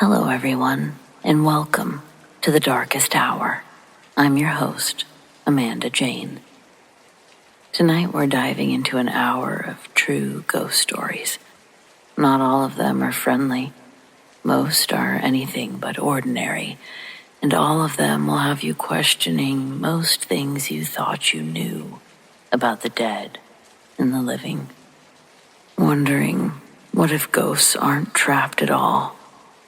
Hello, everyone, and welcome to The Darkest Hour. I'm your host, Amanda Jane. Tonight we're diving into an hour of true ghost stories. Not all of them are friendly. Most are anything but ordinary, and all of them will have you questioning most things you thought you knew about the dead and the living. Wondering, what if ghosts aren't trapped at all?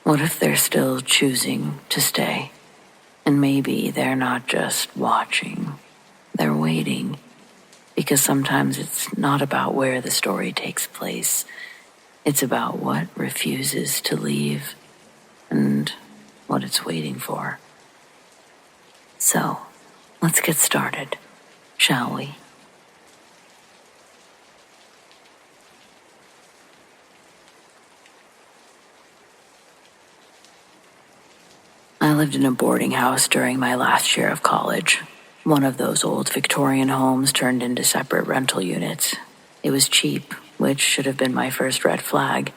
What if they're still choosing to stay? And maybe they're not just watching, they're waiting. Because sometimes it's not about where the story takes place. It's about what refuses to leave and what it's waiting for. So, let's get started, shall we? I lived in a boarding house during my last year of college. One of those old Victorian homes turned into separate rental units. It was cheap, which should have been my first red flag.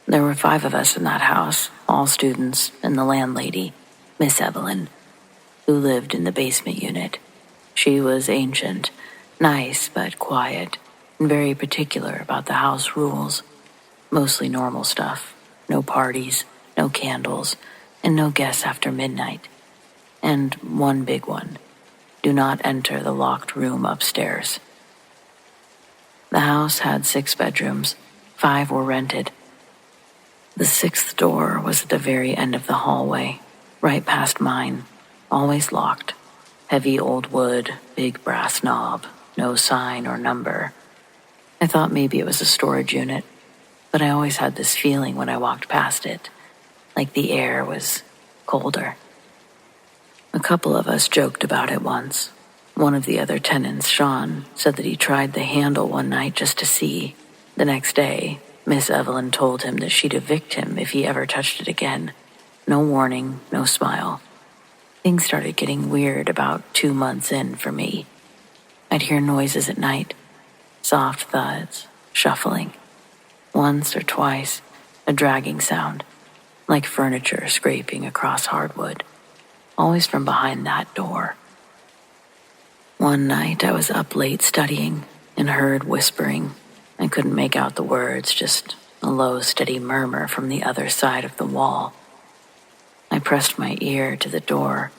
There were 5 of us in that house, all students, and the landlady, Miss Evelyn, who lived in the basement unit. She was ancient, nice but quiet, and very particular about the house rules. Mostly normal stuff. No parties, no candles, and no guests after midnight. And one big one. Do not enter the locked room upstairs. The house had 6 bedrooms. 5 were rented. The 6th door was at the very end of the hallway, right past mine, always locked. Heavy old wood, big brass knob, no sign or number. I thought maybe it was a storage unit, but I always had this feeling when I walked past it, like the air was colder. A couple of us joked about it once. One of the other tenants, Sean, said that he tried the handle one night just to see. The next day, Miss Evelyn told him that she'd evict him if he ever touched it again. No warning, no smile. Things started getting weird about 2 months in for me. I'd hear noises at night, soft thuds, shuffling. Once or twice, a dragging sound, like furniture scraping across hardwood, always from behind that door. One night I was up late studying and heard whispering. I couldn't make out the words, just a low, steady murmur from the other side of the wall. I pressed my ear to the door.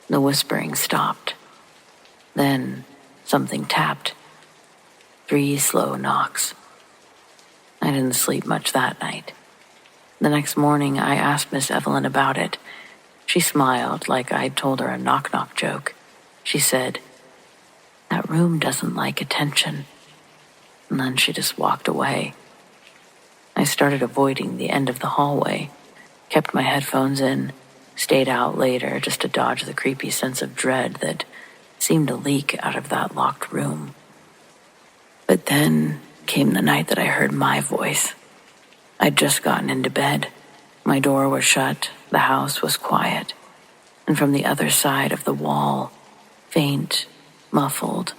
The whispering stopped. Then something tapped. 3 slow knocks. I didn't sleep much that night. The next morning, I asked Miss Evelyn about it. She smiled like I'd told her a knock-knock joke. She said, "That room doesn't like attention." And then she just walked away. I started avoiding the end of the hallway, kept my headphones in, stayed out later just to dodge the creepy sense of dread that seemed to leak out of that locked room. But then came the night that I heard my voice. I'd just gotten into bed. My door was shut, the house was quiet, and from the other side of the wall, faint, muffled,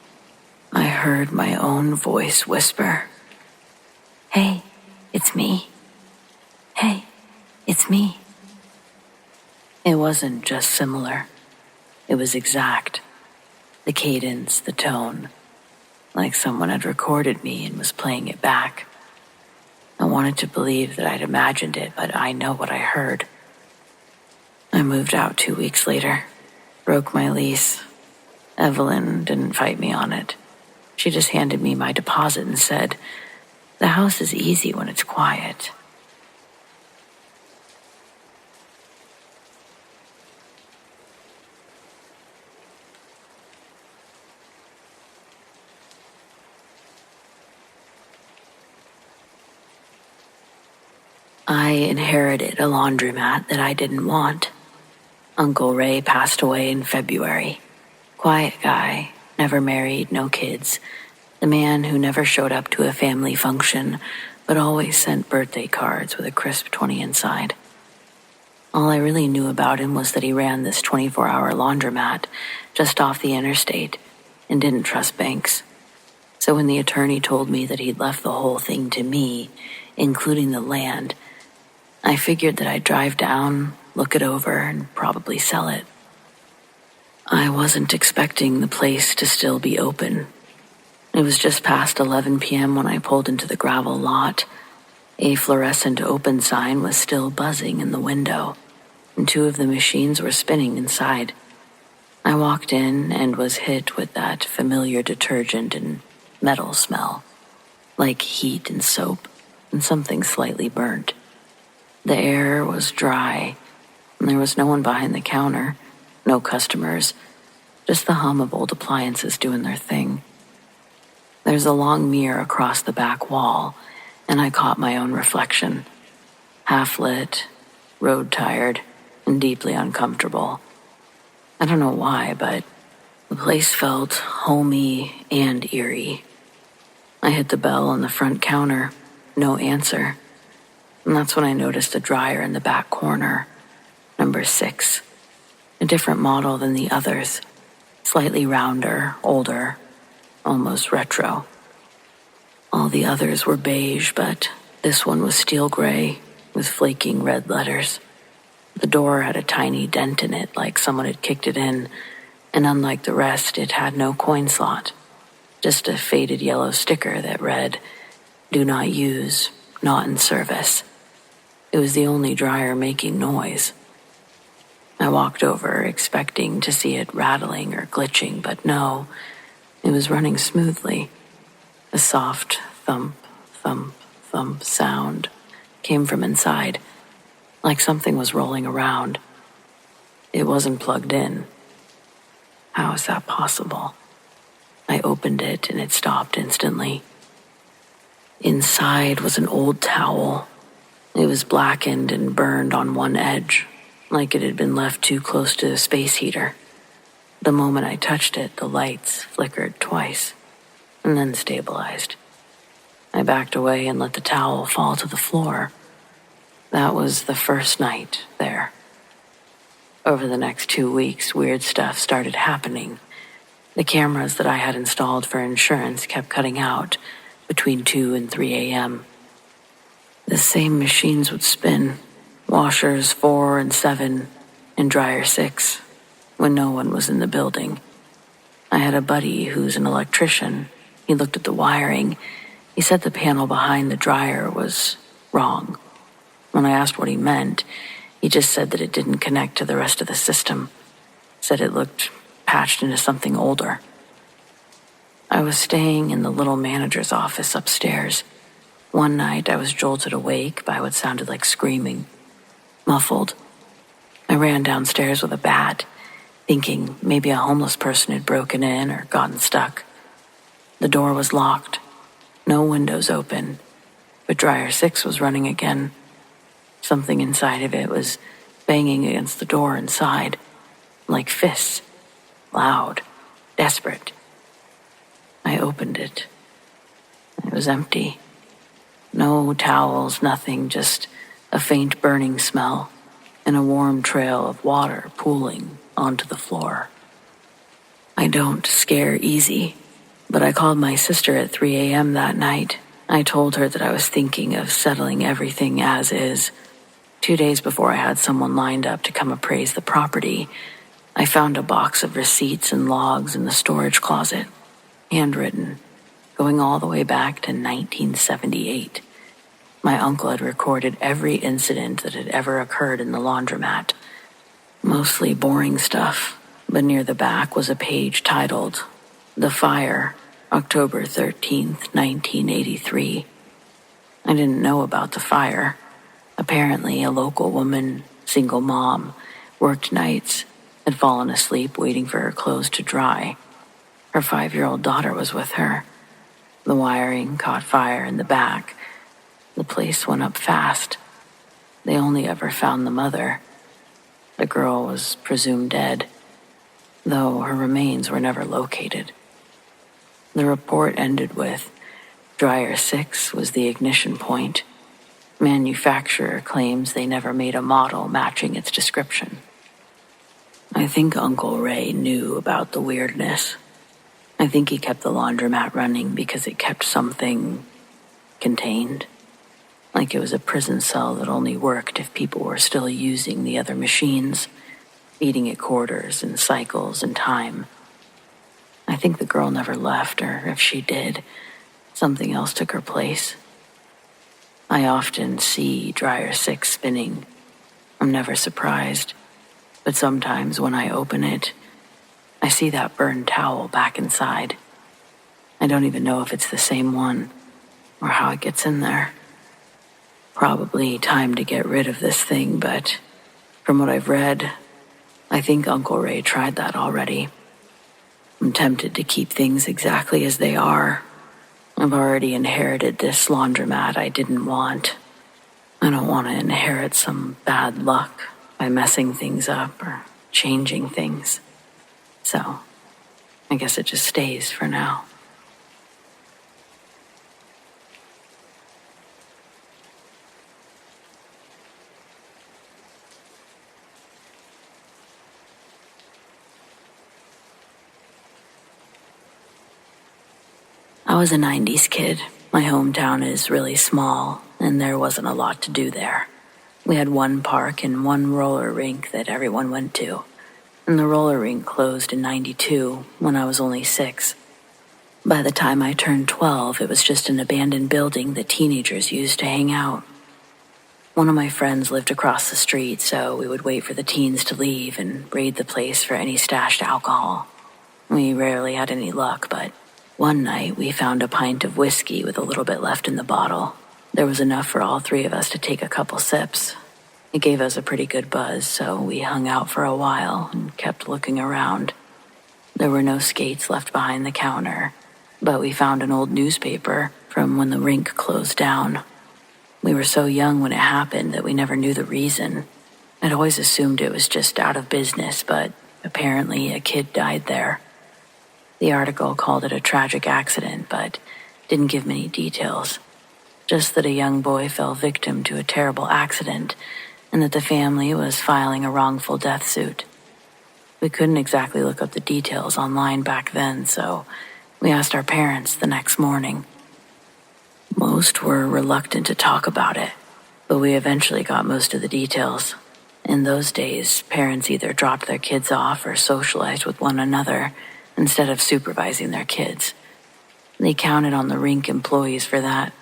I heard my own voice whisper, "Hey, it's me. Hey, it's me." It wasn't just similar. It was exact. The cadence, the tone, like someone had recorded me and was playing it back. I wanted to believe that I'd imagined it, but I know what I heard. I moved out 2 weeks later, broke my lease. Evelyn didn't fight me on it. She just handed me my deposit and said, "The house is easy when it's quiet." I inherited a laundromat that I didn't want. Uncle Ray passed away in February. Quiet guy, never married, no kids. The man who never showed up to a family function, but always sent birthday cards with a crisp 20 inside. All I really knew about him was that he ran this 24-hour laundromat just off the interstate and didn't trust banks. So when the attorney told me that he'd left the whole thing to me, including the land, I figured that I'd drive down, look it over, and probably sell it. I wasn't expecting the place to still be open. It was just past 11 p.m. when I pulled into the gravel lot. A fluorescent open sign was still buzzing in the window, and 2 of the machines were spinning inside. I walked in and was hit with that familiar detergent and metal smell, like heat and soap and something slightly burnt. The air was dry, and there was no one behind the counter, no customers, just the hum of old appliances doing their thing. There's a long mirror across the back wall, and I caught my own reflection. Half-lit, road-tired, and deeply uncomfortable. I don't know why, but the place felt homey and eerie. I hit the bell on the front counter, no answer. And that's when I noticed a dryer in the back corner, number 6. A different model than the others, slightly rounder, older, almost retro. All the others were beige, but this one was steel gray with flaking red letters. The door had a tiny dent in it, like someone had kicked it in, and unlike the rest, it had no coin slot, just a faded yellow sticker that read, "Do not use, not in service." It was the only dryer making noise. I walked over, expecting to see it rattling or glitching, but no, it was running smoothly. A soft thump, thump, thump sound came from inside, like something was rolling around. It wasn't plugged in. How is that possible? I opened it and it stopped instantly. Inside was an old towel. It was blackened and burned on one edge, like it had been left too close to the space heater. The moment I touched it, the lights flickered twice, and then stabilized. I backed away and let the towel fall to the floor. That was the first night there. Over the next 2 weeks, weird stuff started happening. The cameras that I had installed for insurance kept cutting out between 2 and 3 a.m. The same machines would spin, washers 4 and 7 and dryer 6, when no one was in the building. I had a buddy who's an electrician. He looked at the wiring. He said the panel behind the dryer was wrong. When I asked what he meant, he just said that it didn't connect to the rest of the system. Said it looked patched into something older. I was staying in the little manager's office upstairs. One night I was jolted awake by what sounded like screaming, muffled. I ran downstairs with a bat, thinking maybe a homeless person had broken in or gotten stuck. The door was locked, no windows open, but dryer 6 was running again. Something inside of it was banging against the door inside, like fists, loud, desperate. I opened it. It was empty. No towels, nothing, just a faint burning smell and a warm trail of water pooling onto the floor. I don't scare easy, but I called my sister at 3 a.m. that night. I told her that I was thinking of settling everything as is. 2 days before I had someone lined up to come appraise the property, I found a box of receipts and logs in the storage closet, handwritten, going all the way back to 1978. My uncle had recorded every incident that had ever occurred in the laundromat. Mostly boring stuff, but near the back was a page titled, "The Fire, October 13th, 1983. I didn't know about the fire. Apparently, a local woman, single mom, worked nights, had fallen asleep waiting for her clothes to dry. Her 5-year-old daughter was with her. The wiring caught fire in the back. The place went up fast. They only ever found the mother. The girl was presumed dead, though her remains were never located. The report ended with, dryer 6 was the ignition point. Manufacturer claims they never made a model matching its description." I think Uncle Ray knew about the weirdness. I think he kept the laundromat running because it kept something contained. like it was a prison cell that only worked if people were still using the other machines, feeding it quarters and cycles and time. I think the girl never left, or if she did, something else took her place. I often see dryer 6 spinning. I'm never surprised, but sometimes when I open it, I see that burned towel back inside. I don't even know if it's the same one, or how it gets in there. Probably time to get rid of this thing, but from what I've read, I think Uncle Ray tried that already. I'm tempted to keep things exactly as they are. I've already inherited this laundromat I didn't want. I don't want to inherit some bad luck by messing things up or changing things. So, I guess it just stays for now. I was a 90s kid. My hometown is really small, and there wasn't a lot to do there. We had one park and one roller rink that everyone went to, and the roller rink closed in '92 when I was only 6. By the time I turned 12, it was just an abandoned building that teenagers used to hang out. One of my friends lived across the street, so we would wait for the teens to leave and raid the place for any stashed alcohol. We rarely had any luck, but one night, we found a pint of whiskey with a little bit left in the bottle. There was enough for all 3 of us to take a couple sips. It gave us a pretty good buzz, so we hung out for a while and kept looking around. There were no skates left behind the counter, but we found an old newspaper from when the rink closed down. We were so young when it happened that we never knew the reason. I'd always assumed it was just out of business, but apparently a kid died there. The article called it a tragic accident, but didn't give many details. Just that a young boy fell victim to a terrible accident, and that the family was filing a wrongful death suit. We couldn't exactly look up the details online back then, so we asked our parents the next morning. Most were reluctant to talk about it, but we eventually got most of the details. In those days, parents either dropped their kids off or socialized with one another instead of supervising their kids. They counted on the rink employees for that,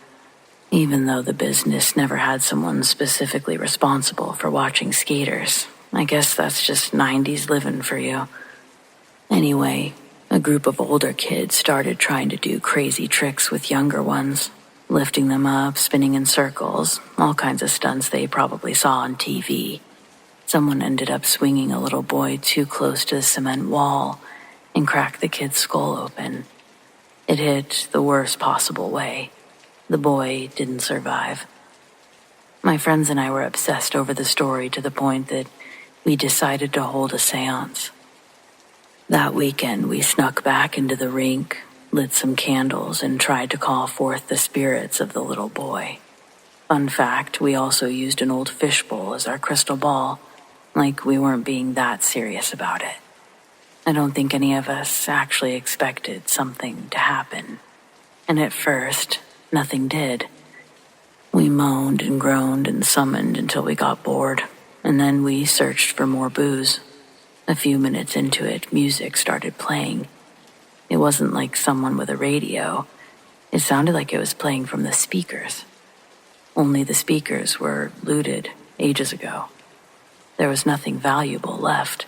even though the business never had someone specifically responsible for watching skaters. I guess that's just 90s living for you. Anyway, a group of older kids started trying to do crazy tricks with younger ones, lifting them up, spinning in circles, all kinds of stunts they probably saw on TV. Someone ended up swinging a little boy too close to the cement wall and cracked the kid's skull open. It hit the worst possible way. The boy didn't survive. My friends and I were obsessed over the story to the point that we decided to hold a seance. That weekend, we snuck back into the rink, lit some candles, and tried to call forth the spirits of the little boy. Fun fact, we also used an old fishbowl as our crystal ball, like we weren't being that serious about it. I don't think any of us actually expected something to happen. And at first, nothing did. We moaned and groaned and summoned until we got bored, and then we searched for more booze. A few minutes into it, music started playing. It wasn't like someone with a radio. It sounded like it was playing from the speakers. Only the speakers were looted ages ago. There was nothing valuable left.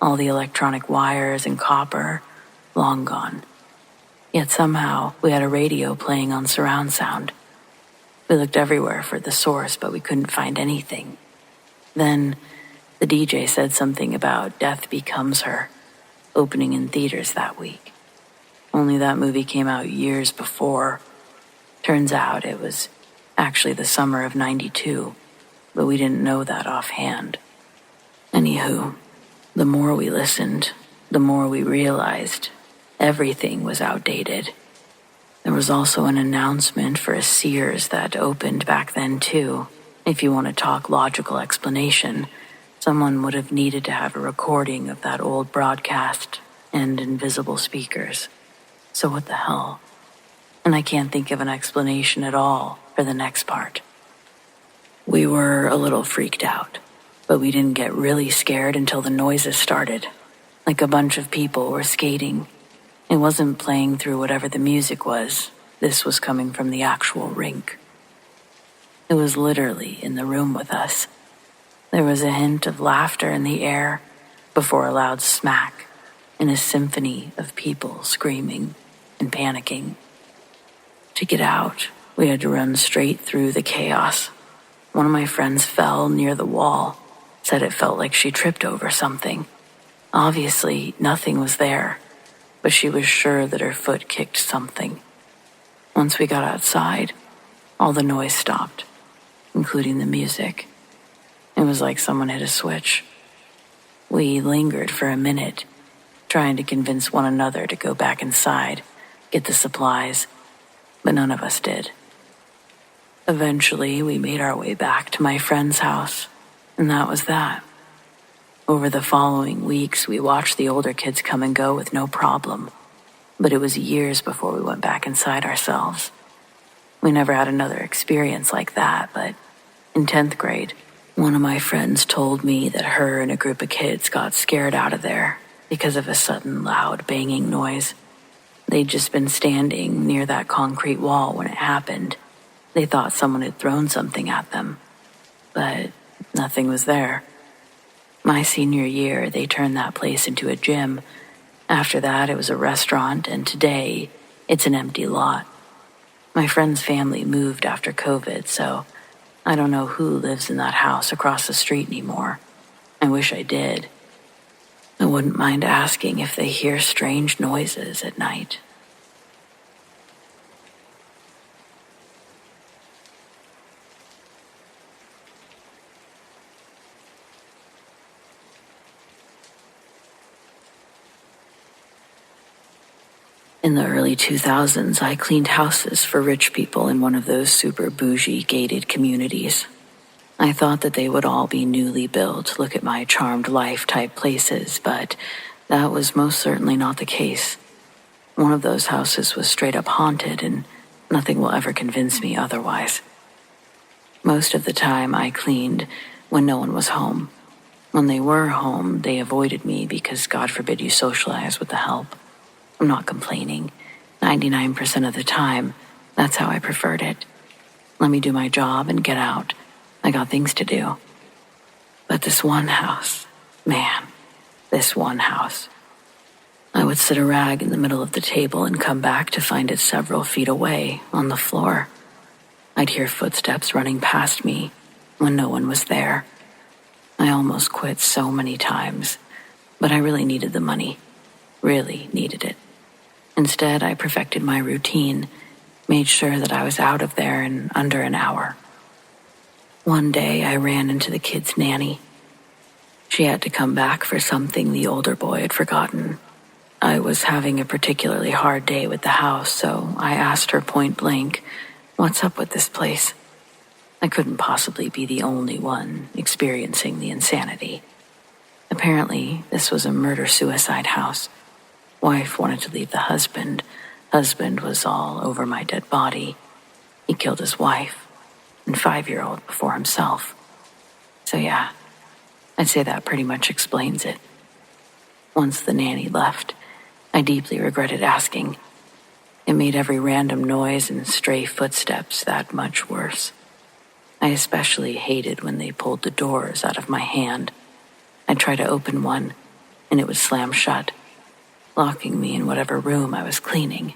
All the electronic wires and copper, long gone. Yet somehow, we had a radio playing on surround sound. We looked everywhere for the source, but we couldn't find anything. Then, the DJ said something about Death Becomes Her, opening in theaters that week. Only that movie came out years before. Turns out it was actually the summer of '92, but we didn't know that offhand. Anywho, the more we listened, the more we realized everything was outdated. There was also an announcement for a Sears that opened back then too. If you want to talk logical explanation, someone would have needed to have a recording of that old broadcast and invisible speakers. So what the hell? And I can't think of an explanation at all for the next part. We were a little freaked out, but we didn't get really scared until the noises started. Like a bunch of people were skating. It wasn't playing through whatever the music was. This was coming from the actual rink. It was literally in the room with us. There was a hint of laughter in the air before a loud smack and a symphony of people screaming and panicking. To get out, we had to run straight through the chaos. One of my friends fell near the wall, said it felt like she tripped over something. Obviously, nothing was there, but she was sure that her foot kicked something. Once we got outside, all the noise stopped, including the music. It was like someone hit a switch. We lingered for a minute, trying to convince one another to go back inside, get the supplies, but none of us did. Eventually, we made our way back to my friend's house, and that was that. Over the following weeks, we watched the older kids come and go with no problem, but it was years before we went back inside ourselves. We never had another experience like that, but in 10th grade, one of my friends told me that her and a group of kids got scared out of there because of a sudden loud banging noise. They'd just been standing near that concrete wall when it happened. They thought someone had thrown something at them, but nothing was there. My senior year, they turned that place into a gym. After that, it was a restaurant, and today, it's an empty lot. My friend's family moved after COVID, so I don't know who lives in that house across the street anymore. I wish I did. I wouldn't mind asking if they hear strange noises at night. In the early 2000s, I cleaned houses for rich people in one of those super bougie gated communities. I thought that they would all be newly built, look at my charmed life type places, but that was most certainly not the case. One of those houses was straight up haunted, and nothing will ever convince me otherwise. Most of the time I cleaned when no one was home. When they were home, they avoided me because God forbid you socialize with the help. I'm not complaining. 99% of the time, that's how I preferred it. Let me do my job and get out. I got things to do. But this one house, man, this one house. I would sit a rag in the middle of the table and come back to find it several feet away on the floor. I'd hear footsteps running past me when no one was there. I almost quit so many times, but I really needed the money. Really needed it. Instead, I perfected my routine, made sure that I was out of there in under an hour. One day, I ran into the kid's nanny. She had to come back for something the older boy had forgotten. I was having a particularly hard day with the house, so I asked her point blank, "What's up with this place?" I couldn't possibly be the only one experiencing the insanity. Apparently, this was a murder-suicide house. Wife wanted to leave the husband. Husband was all over my dead body. He killed his wife and 5-year-old before himself. So yeah, I'd say that pretty much explains it. Once the nanny left, I deeply regretted asking. It made every random noise and stray footsteps that much worse. I especially hated when they pulled the doors out of my hand. I'd try to open one, and it would slam shut, locking me in whatever room I was cleaning.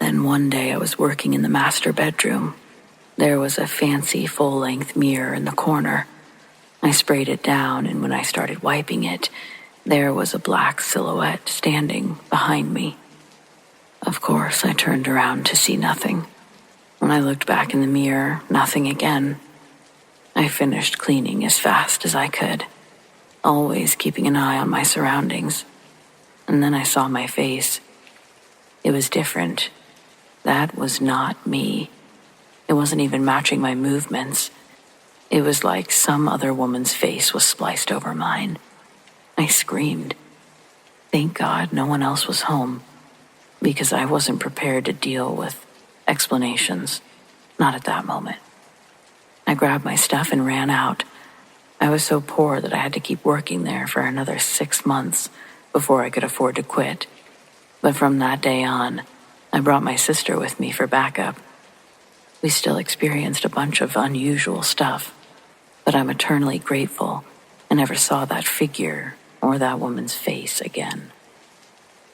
Then one day I was working in the master bedroom. There was a fancy full-length mirror in the corner. I sprayed it down, and when I started wiping it, there was a black silhouette standing behind me. Of course, I turned around to see nothing. When I looked back in the mirror, nothing again. I finished cleaning as fast as I could, always keeping an eye on my surroundings. And then I saw my face. It was different. That was not me. It wasn't even matching my movements. It was like some other woman's face was spliced over mine. I screamed. Thank God no one else was home, because I wasn't prepared to deal with explanations. Not at that moment. I grabbed my stuff and ran out. I was so poor that I had to keep working there for another 6 months before I could afford to quit. But from that day on, I brought my sister with me for backup. We still experienced a bunch of unusual stuff, but I'm eternally grateful I never saw that figure or that woman's face again.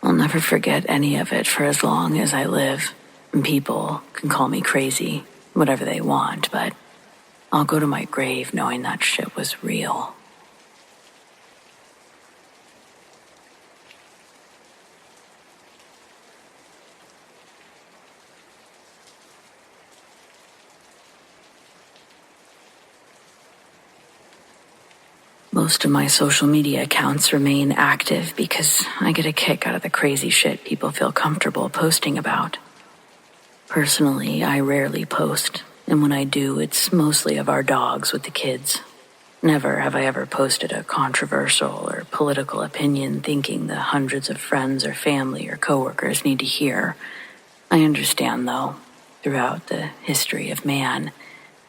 I'll never forget any of it for as long as I live. And people can call me crazy, whatever they want, but I'll go to my grave knowing that shit was real. Most of my social media accounts remain active because I get a kick out of the crazy shit people feel comfortable posting about. Personally, I rarely post, and when I do, it's mostly of our dogs with the kids. Never have I ever posted a controversial or political opinion thinking the hundreds of friends or family or coworkers need to hear. I understand, though, throughout the history of man,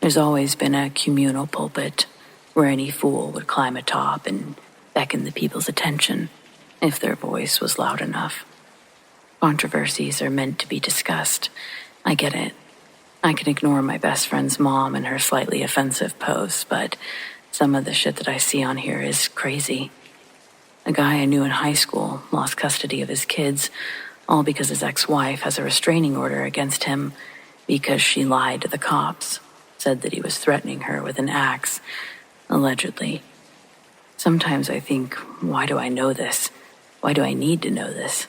there's always been a communal pulpit where any fool would climb atop and beckon the people's attention if their voice was loud enough. Controversies are meant to be discussed. I get it. I can ignore my best friend's mom and her slightly offensive posts, but some of the shit that I see on here is crazy. A guy I knew in high school lost custody of his kids, all because his ex-wife has a restraining order against him because she lied to the cops, said that he was threatening her with an axe, allegedly. Sometimes I think, why do I know this? Why do I need to know this?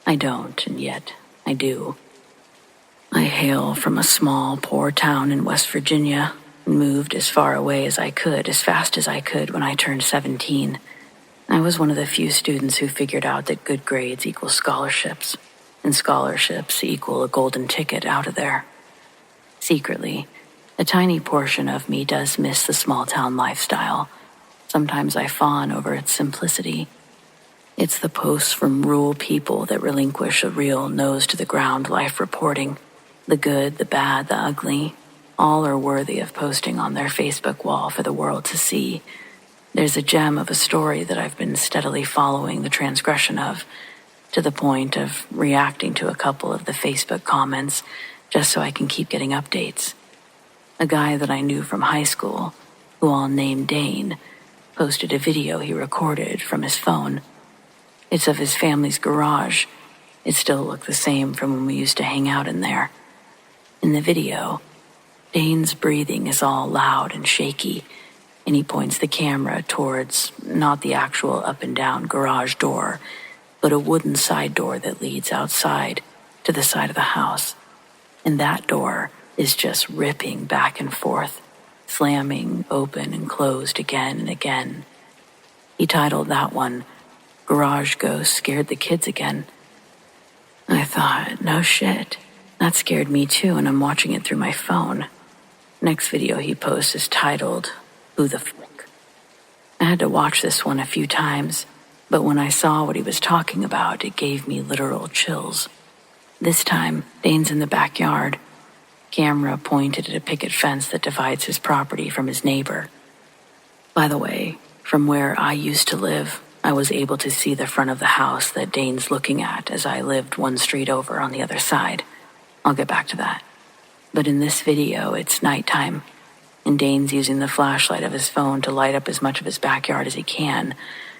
I don't, and yet I do. I hail from a small, poor town in West Virginia and moved as far away as I could, as fast as I could when I turned 17. I was one of the few students who figured out that good grades equal scholarships, and scholarships equal a golden ticket out of there. Secretly, a tiny portion of me does miss the small-town lifestyle. Sometimes I fawn over its simplicity. It's the posts from rural people that relinquish a real nose-to-the-ground life reporting. The good, the bad, the ugly, all are worthy of posting on their Facebook wall for the world to see. There's a gem of a story that I've been steadily following the transgression of, to the point of reacting to a couple of the Facebook comments just so I can keep getting updates. A guy that I knew from high school, who I'll name Dane, posted a video he recorded from his phone. It's of his family's garage. It still looked the same from when we used to hang out in there. In the video, Dane's breathing is all loud and shaky, and he points the camera towards not the actual up and down garage door, but a wooden side door that leads outside to the side of the house. And that door is just ripping back and forth, slamming open and closed again and again. He titled that one, "Garage Ghost Scared the Kids Again." I thought, no shit. That scared me too, and I'm watching it through my phone. Next video he posts is titled, "Who the Fuck?" I had to watch this one a few times, but when I saw what he was talking about, it gave me literal chills. This time, Dane's in the backyard. Camera pointed at a picket fence that divides his property from his neighbor. By the way, from where I used to live, I was able to see the front of the house that Dane's looking at as I lived one street over on the other side. I'll get back to that. But in this video, it's nighttime, and Dane's using the flashlight of his phone to light up as much of his backyard as he can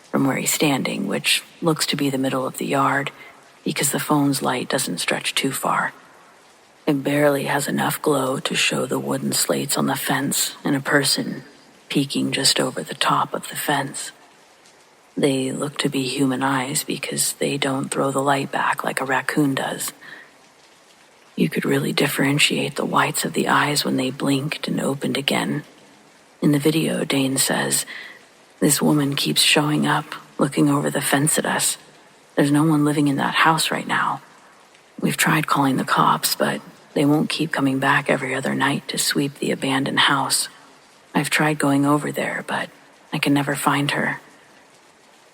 from where he's standing, which looks to be the middle of the yard because the phone's light doesn't stretch too far. It barely has enough glow to show the wooden slates on the fence and a person peeking just over the top of the fence. They look to be human eyes because they don't throw the light back like a raccoon does. You could really differentiate the whites of the eyes when they blinked and opened again. In the video, Dane says, "This woman keeps showing up, looking over the fence at us. There's no one living in that house right now. We've tried calling the cops, but they won't keep coming back every other night to sweep the abandoned house. I've tried going over there, but I can never find her."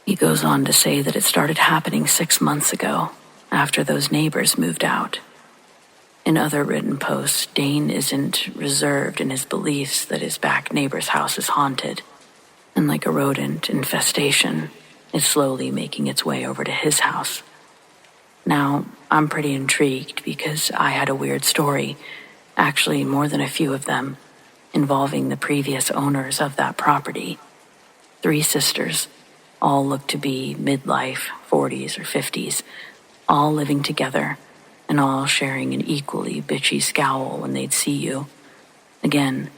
He goes on to say that it started happening 6 months ago, after those neighbors moved out. In other written posts, Dane isn't reserved in his beliefs that his back neighbor's house is haunted, and like a rodent infestation, it's slowly making its way over to his house. Now, I'm pretty intrigued because I had a weird story, actually more than a few of them, involving the previous owners of that property. 3 sisters, all looked to be midlife, 40s or 50s, all living together and all sharing an equally bitchy scowl when they'd see you. Again,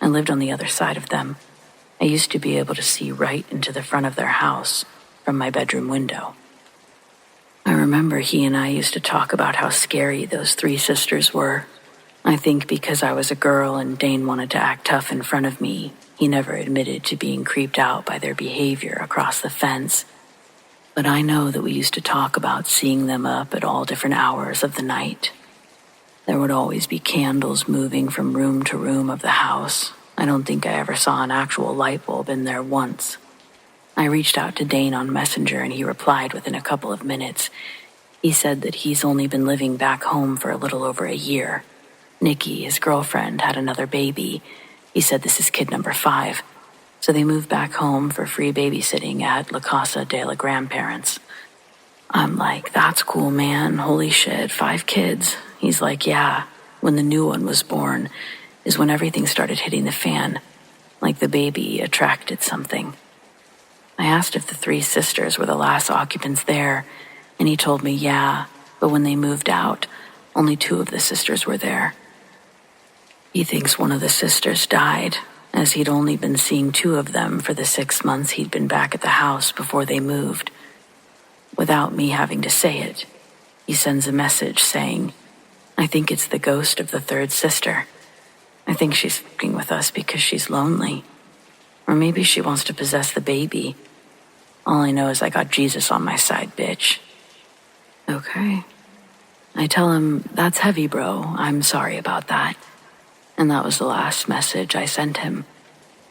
I lived on the other side of them. I used to be able to see right into the front of their house from my bedroom window. I remember he and I used to talk about how scary those 3 sisters were. I think because I was a girl and Dane wanted to act tough in front of me, he never admitted to being creeped out by their behavior across the fence. But I know that we used to talk about seeing them up at all different hours of the night. There would always be candles moving from room to room of the house. I don't think I ever saw an actual light bulb in there once. I reached out to Dane on Messenger and he replied within a couple of minutes. He said that he's only been living back home for a little over a year. Nikki, his girlfriend, had another baby. He said this is kid number 5. So they moved back home for free babysitting at La Casa de la Grandparents. I'm like, that's cool, man. Holy shit, 5 kids. He's like, yeah, when the new one was born is when everything started hitting the fan. Like the baby attracted something. I asked if the 3 sisters were the last occupants there, and he told me, yeah, but when they moved out, only 2 of the sisters were there. He thinks one of the sisters died, as he'd only been seeing 2 of them for the 6 months he'd been back at the house before they moved. Without me having to say it, he sends a message saying, I think it's the ghost of the 3rd sister. I think she's fucking with us because she's lonely. Or maybe she wants to possess the baby. All I know is I got Jesus on my side, bitch. Okay. I tell him, that's heavy, bro. I'm sorry about that. And that was the last message I sent him.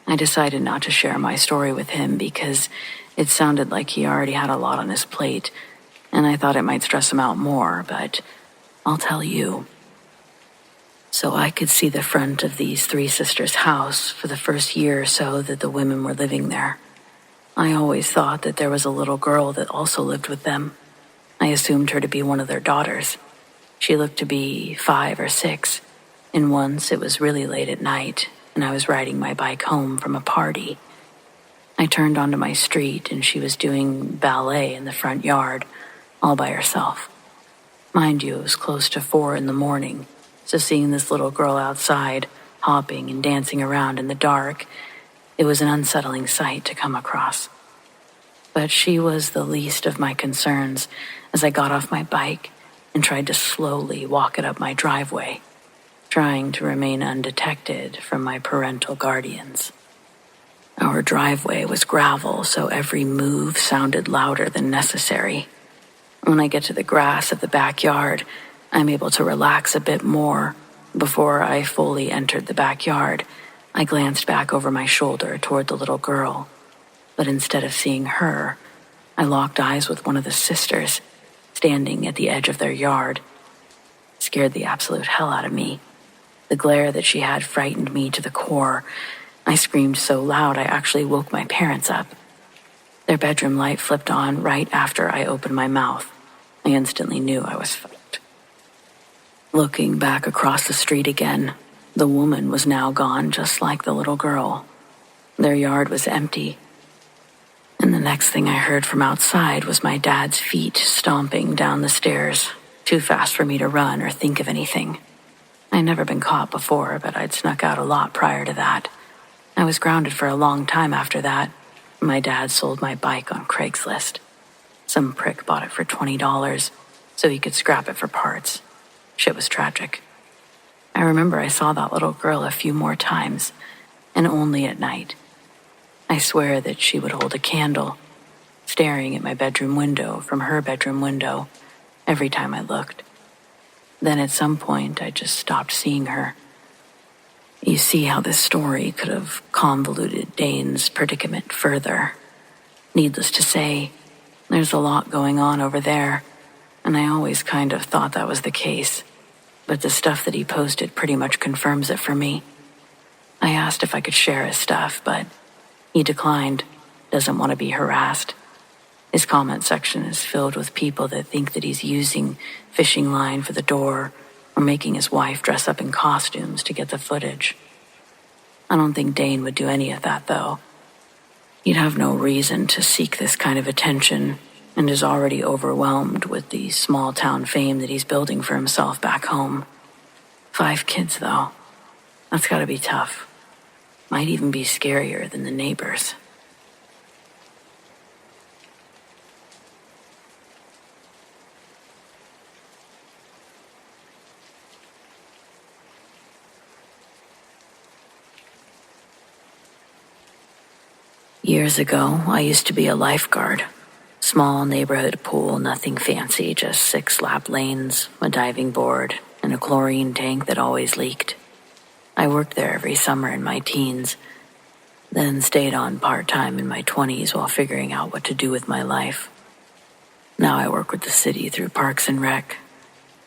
I decided not to share my story with him because it sounded like he already had a lot on his plate, and I thought it might stress him out more, but I'll tell you. So I could see the front of these 3 sisters' house for the first year or so that the women were living there. I always thought that there was a little girl that also lived with them. I assumed her to be one of their daughters. She looked to be 5 or 6. And once it was really late at night, and I was riding my bike home from a party. I turned onto my street, and she was doing ballet in the front yard, all by herself. Mind you, it was close to 4 in the morning, so seeing this little girl outside, hopping and dancing around in the dark, it was an unsettling sight to come across. But she was the least of my concerns as I got off my bike and tried to slowly walk it up my driveway, trying to remain undetected from my parental guardians. Our driveway was gravel, so every move sounded louder than necessary. When I get to the grass of the backyard, I'm able to relax a bit more. Before I fully entered the backyard, I glanced back over my shoulder toward the little girl. But instead of seeing her, I locked eyes with one of the sisters, standing at the edge of their yard. It scared the absolute hell out of me. The glare that she had frightened me to the core. I screamed so loud I actually woke my parents up. Their bedroom light flipped on right after I opened my mouth. I instantly knew I was fucked. Looking back across the street again, the woman was now gone just like the little girl. Their yard was empty. And the next thing I heard from outside was my dad's feet stomping down the stairs, too fast for me to run or think of anything. I'd never been caught before, but I'd snuck out a lot prior to that. I was grounded for a long time after that. My dad sold my bike on Craigslist. Some prick bought it for $20 so he could scrap it for parts. Shit was tragic. I remember I saw that little girl a few more times, and only at night. I swear that she would hold a candle, staring at my bedroom window from her bedroom window every time I looked. Then at some point, I just stopped seeing her. You see how this story could have convoluted Dane's predicament further. Needless to say, there's a lot going on over there, and I always kind of thought that was the case. but the stuff that he posted pretty much confirms it for me. I asked if I could share his stuff, but he declined, doesn't want to be harassed. His comment section is filled with people that think that he's using fishing line for the door or making his wife dress up in costumes to get the footage. I don't think Dane would do any of that, though. He'd have no reason to seek this kind of attention and is already overwhelmed with the small-town fame that he's building for himself back home. 5 kids, though. That's gotta be tough. Might even be scarier than the neighbors. Years ago, I used to be a lifeguard. Small neighborhood pool, nothing fancy, just 6 lap lanes, a diving board, and a chlorine tank that always leaked. I worked there every summer in my teens, then stayed on part-time in my 20s while figuring out what to do with my life. Now I work with the city through Parks and Rec.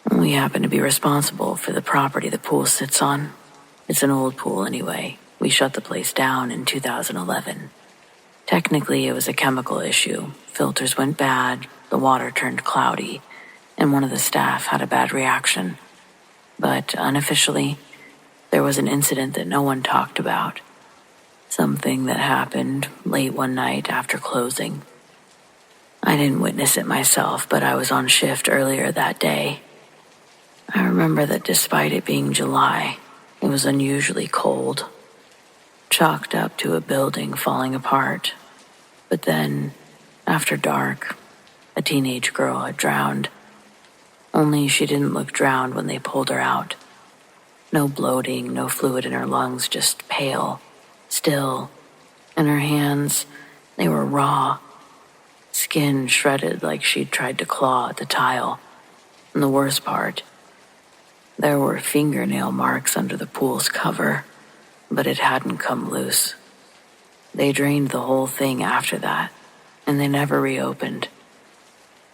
We happen to be responsible for the property the pool sits on. It's an old pool anyway. We shut the place down in 2011. Technically, it was a chemical issue. Filters went bad, the water turned cloudy, and one of the staff had a bad reaction. But unofficially, there was an incident that no one talked about. Something that happened late one night after closing. I didn't witness it myself, but I was on shift earlier that day. I remember that despite it being July, it was unusually cold. Chalked up to a building falling apart. But then, after dark, a teenage girl had drowned. Only she didn't look drowned when they pulled her out. No bloating, no fluid in her lungs, just pale, still. And her hands, they were raw. Skin shredded like she'd tried to claw at the tile. And the worst part, there were fingernail marks under the pool's cover. But it hadn't come loose. They drained the whole thing after that, and they never reopened.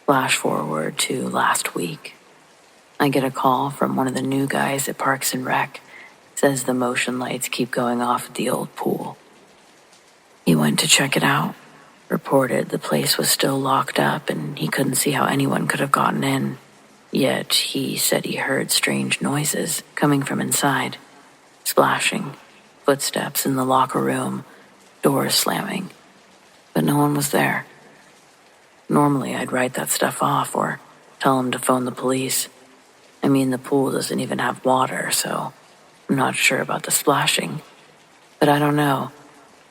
Flash forward to last week. I get a call from one of the new guys at Parks and Rec. Says the motion lights keep going off at the old pool. He went to check it out. Reported the place was still locked up and he couldn't see how anyone could have gotten in. Yet he said he heard strange noises coming from inside. Splashing. Footsteps in the locker room, doors slamming, but no one was there. Normally, I'd write that stuff off or tell him to phone the police. I mean, the pool doesn't even have water, so I'm not sure about the splashing. But I don't know.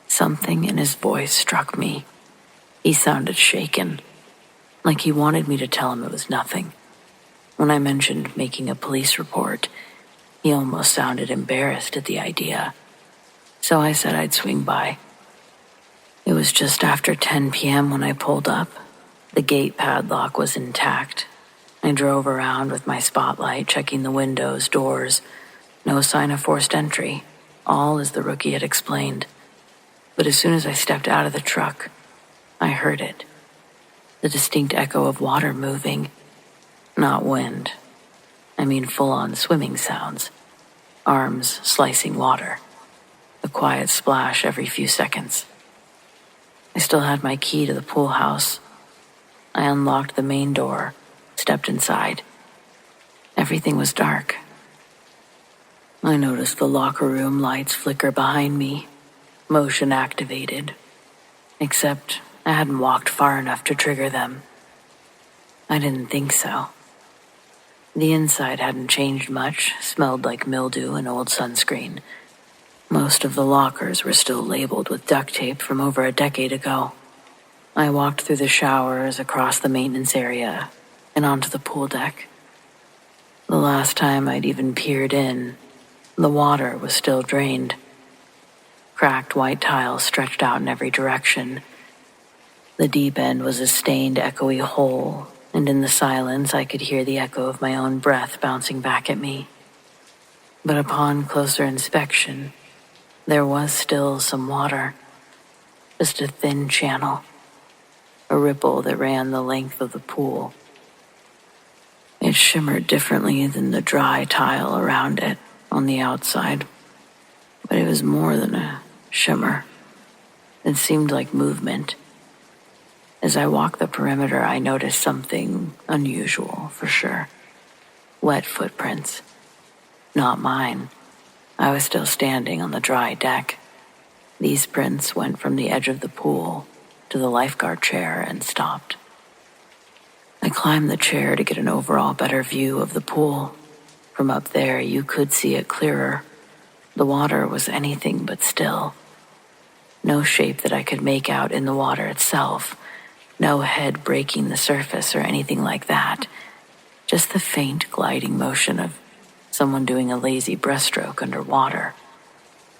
Something in his voice struck me. He sounded shaken, like he wanted me to tell him it was nothing. When I mentioned making a police report, he almost sounded embarrassed at the idea. So I said I'd swing by. It was just after 10 p.m. when I pulled up. The gate padlock was intact. I drove around with my spotlight, checking the windows, doors. No sign of forced entry, all as the rookie had explained. But as soon as I stepped out of the truck, I heard it. The distinct echo of water moving. Not wind. I mean full-on swimming sounds. Arms slicing water. A quiet splash every few seconds. I still had my key to the pool house. I unlocked the main door, stepped inside. Everything was dark. I noticed the locker room lights flicker behind me, motion activated, except I hadn't walked far enough to trigger them. I didn't think so. The inside hadn't changed much, smelled like mildew and old sunscreen. Most of the lockers were still labeled with duct tape from over a decade ago. I walked through the showers, across the maintenance area, and onto the pool deck. The last time I'd even peered in, the water was still drained. Cracked white tiles stretched out in every direction. The deep end was a stained, echoey hole, and in the silence I could hear the echo of my own breath bouncing back at me. But upon closer inspection, there was still some water, just a thin channel, a ripple that ran the length of the pool. It shimmered differently than the dry tile around it on the outside, but it was more than a shimmer. It seemed like movement. As I walked the perimeter, I noticed something unusual, for sure. Wet footprints. Not mine. I was still standing on the dry deck. These prints went from the edge of the pool to the lifeguard chair and stopped. I climbed the chair to get an overall better view of the pool. From up there, you could see it clearer. The water was anything but still. No shape that I could make out in the water itself. No head breaking the surface or anything like that. Just the faint gliding motion of someone doing a lazy breaststroke underwater.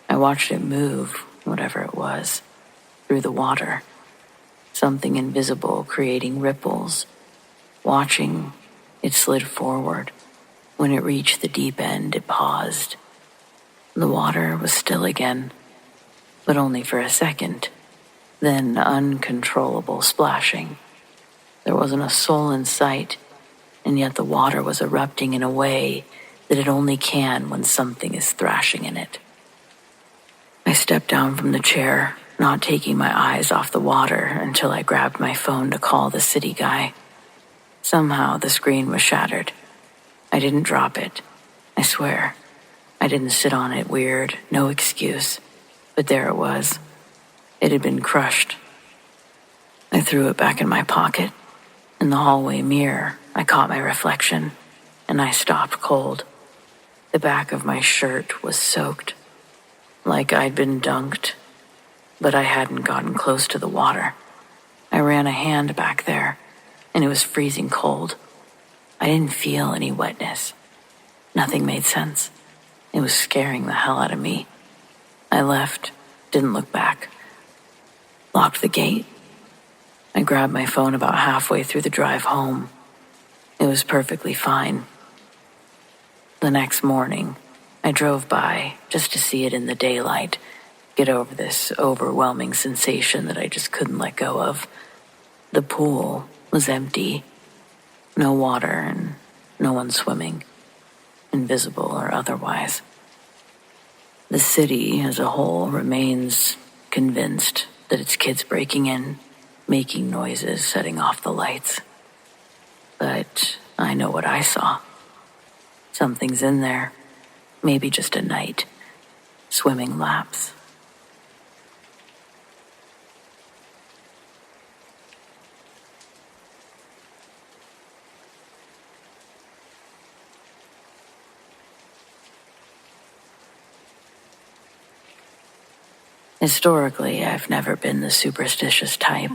I watched it move, whatever it was, through the water. Something invisible creating ripples. Watching, it slid forward. When it reached the deep end, it paused. The water was still again, but only for a second. Then uncontrollable splashing. There wasn't a soul in sight, and yet the water was erupting in a way that it only can when something is thrashing in it. I stepped down from the chair, not taking my eyes off the water until I grabbed my phone to call the city guy. Somehow the screen was shattered. I didn't drop it. I swear. I didn't sit on it weird, no excuse. But there it was. It had been crushed. I threw it back in my pocket. In the hallway mirror, I caught my reflection, and I stopped cold. The back of my shirt was soaked, like I'd been dunked, but I hadn't gotten close to the water. I ran a hand back there, and it was freezing cold. I didn't feel any wetness. Nothing made sense. It was scaring the hell out of me. I left, didn't look back. Locked the gate. I grabbed my phone about halfway through the drive home. It was perfectly fine. The next morning, I drove by just to see it in the daylight, get over this overwhelming sensation that I just couldn't let go of. The pool was empty. No water and no one swimming, invisible or otherwise. The city as a whole remains convinced that it's kids breaking in, making noises, setting off the lights. But I know what I saw. Something's in there, maybe just a night, swimming laps. Historically, I've never been the superstitious type.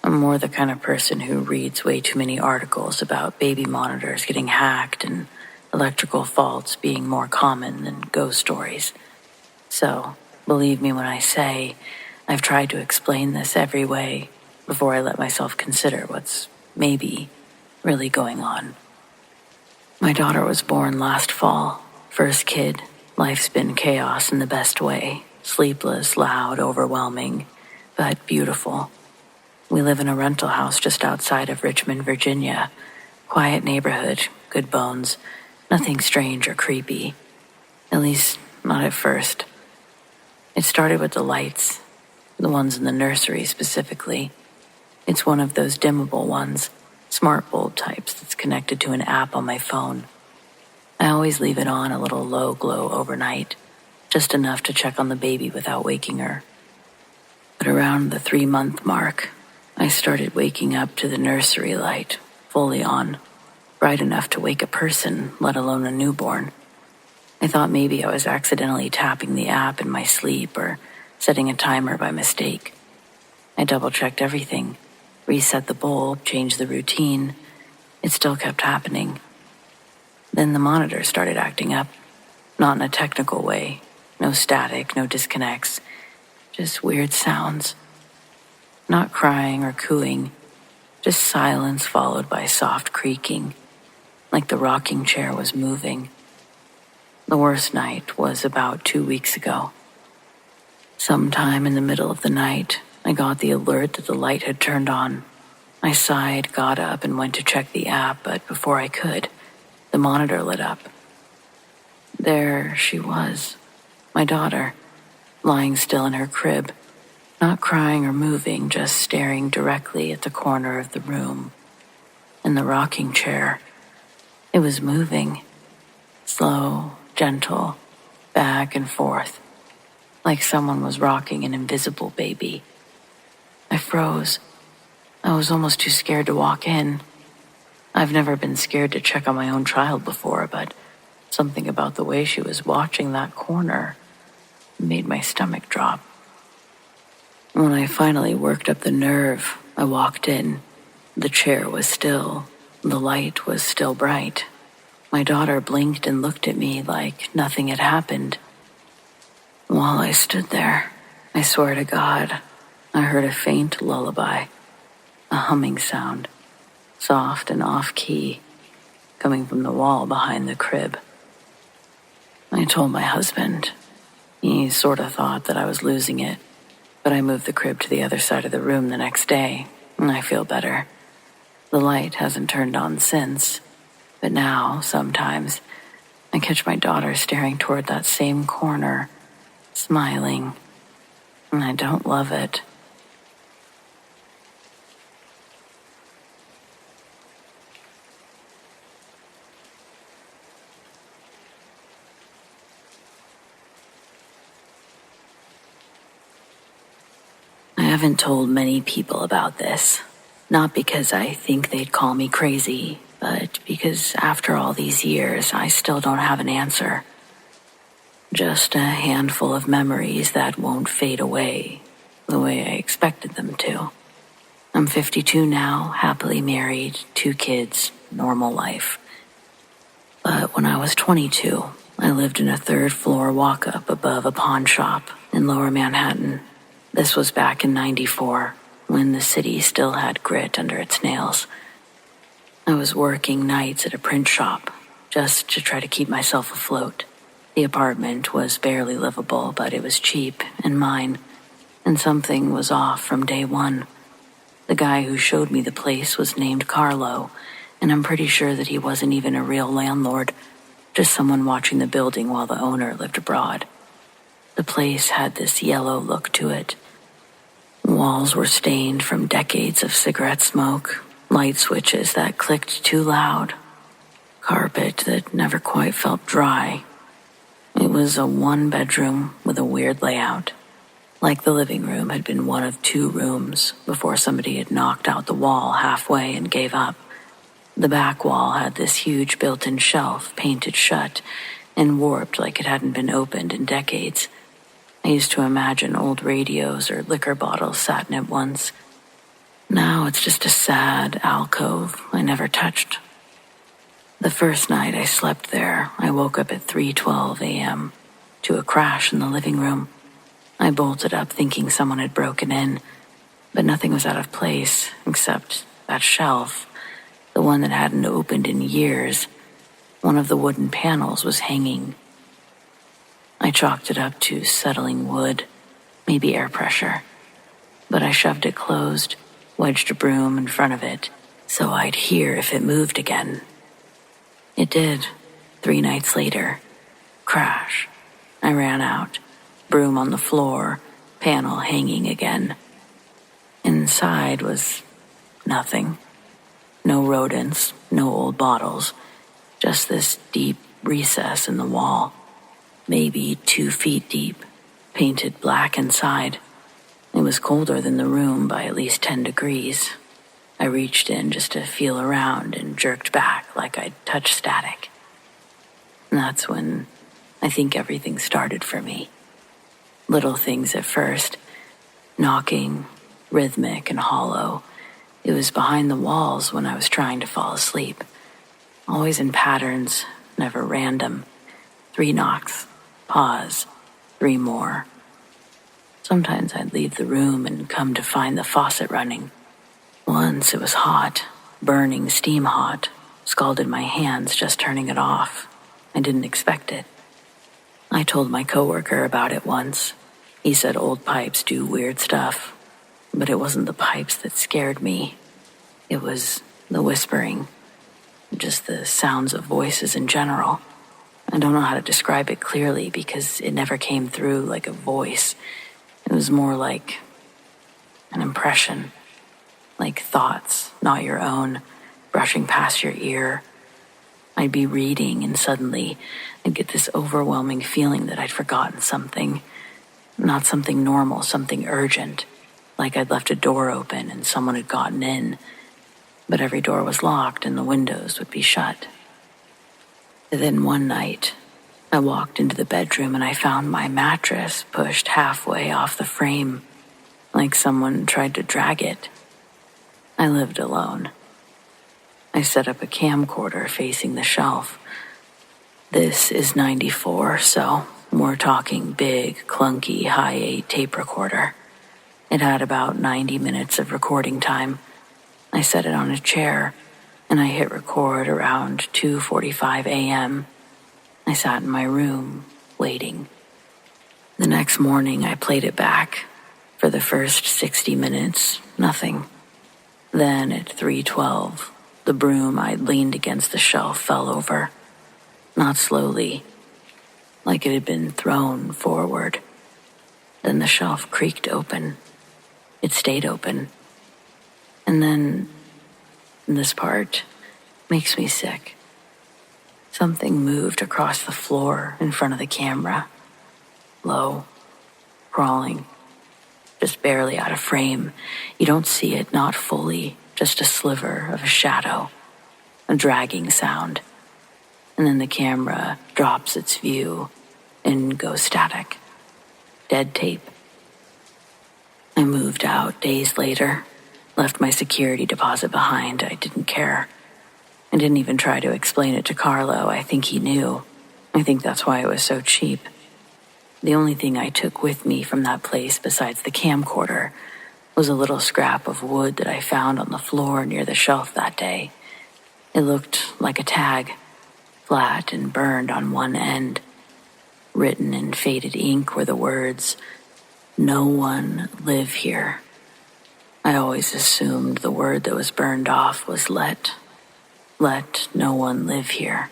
I'm more the kind of person who reads way too many articles about baby monitors getting hacked and electrical faults being more common than ghost stories. So, believe me when I say, I've tried to explain this every way before I let myself consider what's maybe really going on. My daughter was born last fall. First kid, life's been chaos in the best way. Sleepless, loud, overwhelming, but beautiful. We live in a rental house just outside of Richmond, Virginia. Quiet neighborhood, good bones, nothing strange or creepy. At least, not at first. It started with the lights, the ones in the nursery specifically. It's one of those dimmable ones, smart bulb types that's connected to an app on my phone. I always leave it on a little low glow overnight, just enough to check on the baby without waking her. But around the 3-month mark, I started waking up to the nursery light, fully on, bright enough to wake a person, let alone a newborn. I thought maybe I was accidentally tapping the app in my sleep or setting a timer by mistake. I double-checked everything, reset the bulb, changed the routine. It still kept happening. Then the monitor started acting up, not in a technical way. No static, no disconnects, just weird sounds. Not crying or cooing, just silence followed by soft creaking, like the rocking chair was moving. The worst night was about 2 weeks ago. Sometime in the middle of the night, I got the alert that the light had turned on. I I sighed, got up, and went to check the app, but before I could, the monitor lit up. There she was, my daughter, lying still in her crib, not crying or moving, just staring directly at the corner of the room. In the rocking chair, it was moving, slow, gentle, back and forth, like someone was rocking an invisible baby. I froze. I was almost too scared to walk in. I've never been scared to check on my own child before, but something about the way she was watching that corner made my stomach drop. When I finally worked up the nerve, I walked in. The chair was still. The light was still bright. My daughter blinked and looked at me like nothing had happened. While I stood there, I swear to God, I heard a faint lullaby, a humming sound, soft and off-key, coming from the wall behind the crib. I told my husband. He sort of thought that I was losing it, but I moved the crib to the other side of the room the next day, and I feel better. The light hasn't turned on since, but now, sometimes, I catch my daughter staring toward that same corner, smiling, and I don't love it. I haven't told many people about this, not because I think they'd call me crazy, but because after all these years, I still don't have an answer. Just a handful of memories that won't fade away the way I expected them to. I'm 52 now, happily married, 2 kids, normal life. But when I was 22, I lived in a 3rd-floor walk-up above a pawn shop in Lower Manhattan. This was back in '94, when the city still had grit under its nails. I was working nights at a print shop, just to try to keep myself afloat. The apartment was barely livable, but it was cheap and mine, and something was off from day one. The guy who showed me the place was named Carlo, and I'm pretty sure that he wasn't even a real landlord, just someone watching the building while the owner lived abroad. The place had this yellow look to it. Walls were stained from decades of cigarette smoke, light switches that clicked too loud, carpet that never quite felt dry. It was a 1-bedroom with a weird layout, like the living room had been one of 2 rooms before somebody had knocked out the wall halfway and gave up. The back wall had this huge built-in shelf painted shut and warped like it hadn't been opened in decades. I used to imagine old radios or liquor bottles sat in it once. Now it's just a sad alcove I never touched. The first night I slept there, I woke up at 3:12 a.m. to a crash in the living room. I bolted up thinking someone had broken in, but nothing was out of place except that shelf, the one that hadn't opened in years. One of the wooden panels was hanging. I chalked it up to settling wood, maybe air pressure, but I shoved it closed, wedged a broom in front of it, so I'd hear if it moved again. It did. 3 nights later. Crash. I ran out. Broom on the floor, panel hanging again. Inside was nothing. No rodents, no old bottles. Just this deep recess in the wall. Maybe 2 feet deep, painted black inside. It was colder than the room by at least 10 degrees. I reached in just to feel around and jerked back like I'd touched static. And that's when I think everything started for me. Little things at first, knocking, rhythmic and hollow. It was behind the walls when I was trying to fall asleep. Always in patterns, never random. 3 knocks, pause, 3 more. Sometimes I'd leave the room and come to find the faucet running. Once it was hot, burning steam hot, scalded my hands just turning it off. I didn't expect it. I told my coworker about it once. He said old pipes do weird stuff, but it wasn't the pipes that scared me. It was the whispering, just the sounds of voices in general. I don't know how to describe it clearly because it never came through like a voice. It was more like an impression, like thoughts, not your own, brushing past your ear. I'd be reading and suddenly I'd get this overwhelming feeling that I'd forgotten something. Not something normal, something urgent, like I'd left a door open and someone had gotten in, but every door was locked and the windows would be shut. Then one night, I walked into the bedroom and I found my mattress pushed halfway off the frame, like someone tried to drag it. I lived alone. I set up a camcorder facing the shelf. This is 94, so we're talking big, clunky, high-8 tape recorder. It had about 90 minutes of recording time. I set it on a chair, and I hit record around 2:45 a.m. I sat in my room, waiting. The next morning, I played it back. For the first 60 minutes, nothing. Then at 3:12, the broom I'd leaned against the shelf fell over. Not slowly, like it had been thrown forward. Then the shelf creaked open. It stayed open. And then, this part makes me sick. Something moved across the floor in front of the camera. Low, crawling, just barely out of frame. You don't see it, not fully, just a sliver of a shadow, a dragging sound. And then the camera drops its view and goes static. Dead tape. I moved out days later, left my security deposit behind. I didn't care. I didn't even try to explain it to Carlo. I think he knew. I think that's why it was so cheap. The only thing I took with me from that place besides the camcorder was a little scrap of wood that I found on the floor near the shelf that day. It looked like a tag, flat and burned on one end. Written in faded ink were the words, "No one live here." I always assumed the word that was burned off was let no one live here.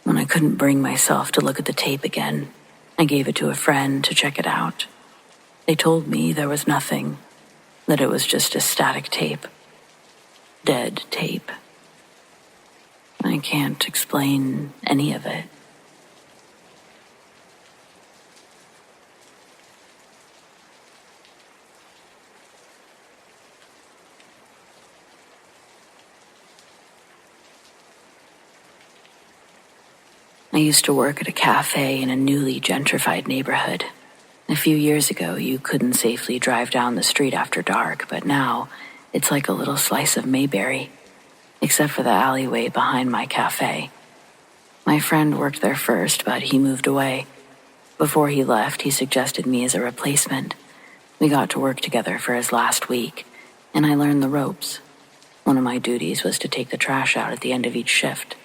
When I couldn't bring myself to look at the tape again, I gave it to a friend to check it out. They told me there was nothing, that it was just a static tape. Dead tape. I can't explain any of it. I used to work at a cafe in a newly gentrified neighborhood. A few years ago, you couldn't safely drive down the street after dark, but now it's like a little slice of Mayberry, except for the alleyway behind my cafe. My friend worked there first, but he moved away. Before he left, he suggested me as a replacement. We got to work together for his last week, and I learned the ropes. One of my duties was to take the trash out at the end of each shift.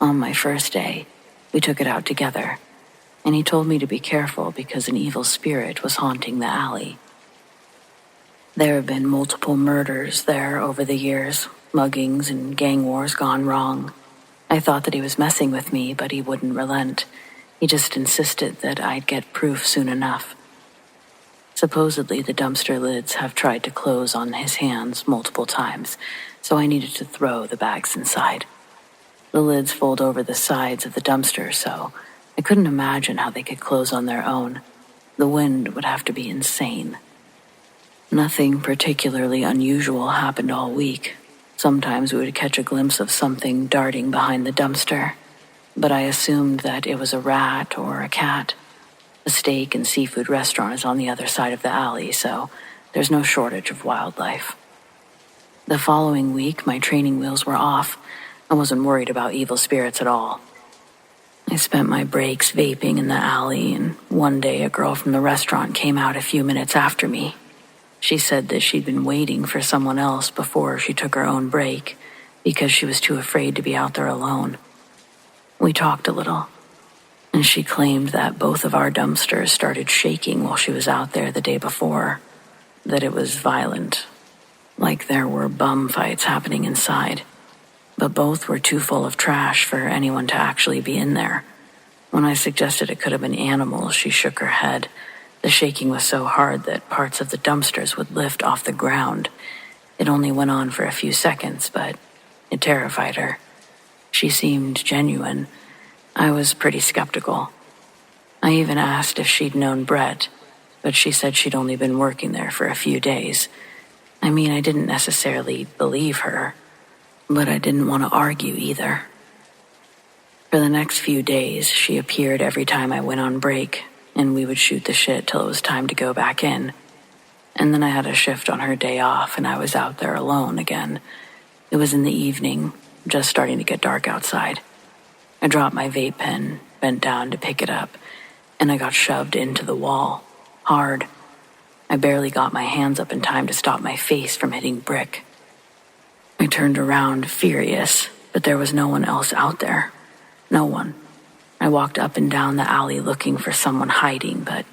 On my first day, we took it out together, and he told me to be careful because an evil spirit was haunting the alley. There have been multiple murders there over the years, muggings and gang wars gone wrong. I thought that he was messing with me, but he wouldn't relent. He just insisted that I'd get proof soon enough. Supposedly, the dumpster lids have tried to close on his hands multiple times, so I needed to throw the bags inside. The lids fold over the sides of the dumpster, so I couldn't imagine how they could close on their own. The wind would have to be insane. Nothing particularly unusual happened all week. Sometimes we would catch a glimpse of something darting behind the dumpster, but I assumed that it was a rat or a cat. The steak and seafood restaurant is on the other side of the alley, so there's no shortage of wildlife. The following week, my training wheels were off. I wasn't worried about evil spirits at all. I spent my breaks vaping in the alley, and one day a girl from the restaurant came out a few minutes after me. She said that she'd been waiting for someone else before she took her own break because she was too afraid to be out there alone. We talked a little, and she claimed that both of our dumpsters started shaking while she was out there the day before, that it was violent, like there were bum fights happening inside. But both were too full of trash for anyone to actually be in there. When I suggested it could have been animals, she shook her head. The shaking was so hard that parts of the dumpsters would lift off the ground. It only went on for a few seconds, but it terrified her. She seemed genuine. I was pretty skeptical. I even asked if she'd known Brett, but she said she'd only been working there for a few days. I mean, I didn't necessarily believe her, but I didn't want to argue either. For the next few days, she appeared every time I went on break, and we would shoot the shit till it was time to go back in. And then I had a shift on her day off, and I was out there alone again. It was in the evening, just starting to get dark outside. I dropped my vape pen, bent down to pick it up, and I got shoved into the wall, hard. I barely got my hands up in time to stop my face from hitting brick. I turned around, furious, but there was no one else out there. No one. I walked up and down the alley looking for someone hiding, but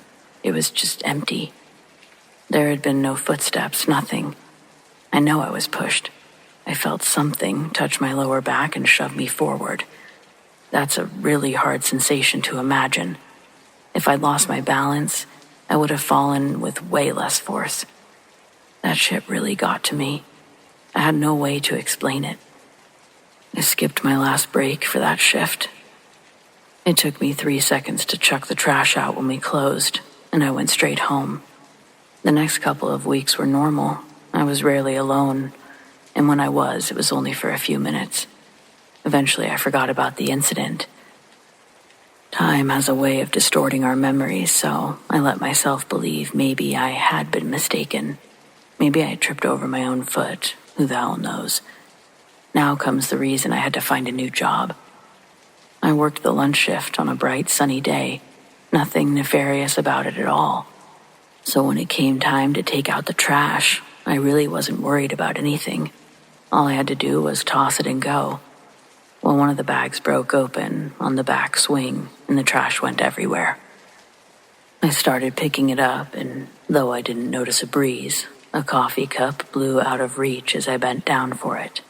it was just empty. There had been no footsteps, nothing. I know I was pushed. I felt something touch my lower back and shove me forward. That's a really hard sensation to imagine. If I'd lost my balance, I would have fallen with way less force. That shit really got to me. I had no way to explain it. I skipped my last break for that shift. It took me 3 seconds to chuck the trash out when we closed, and I went straight home. The next couple of weeks were normal. I was rarely alone, and when I was, it was only for a few minutes. Eventually, I forgot about the incident. Time has a way of distorting our memories, so I let myself believe maybe I had been mistaken. Maybe I had tripped over my own foot. Who the hell knows? Now comes the reason I had to find a new job. I worked the lunch shift on a bright, sunny day. Nothing nefarious about it at all. So when it came time to take out the trash, I really wasn't worried about anything. All I had to do was toss it and go. Well, one of the bags broke open on the back swing, and the trash went everywhere. I started picking it up, and though I didn't notice a breeze, a coffee cup blew out of reach as I bent down for it.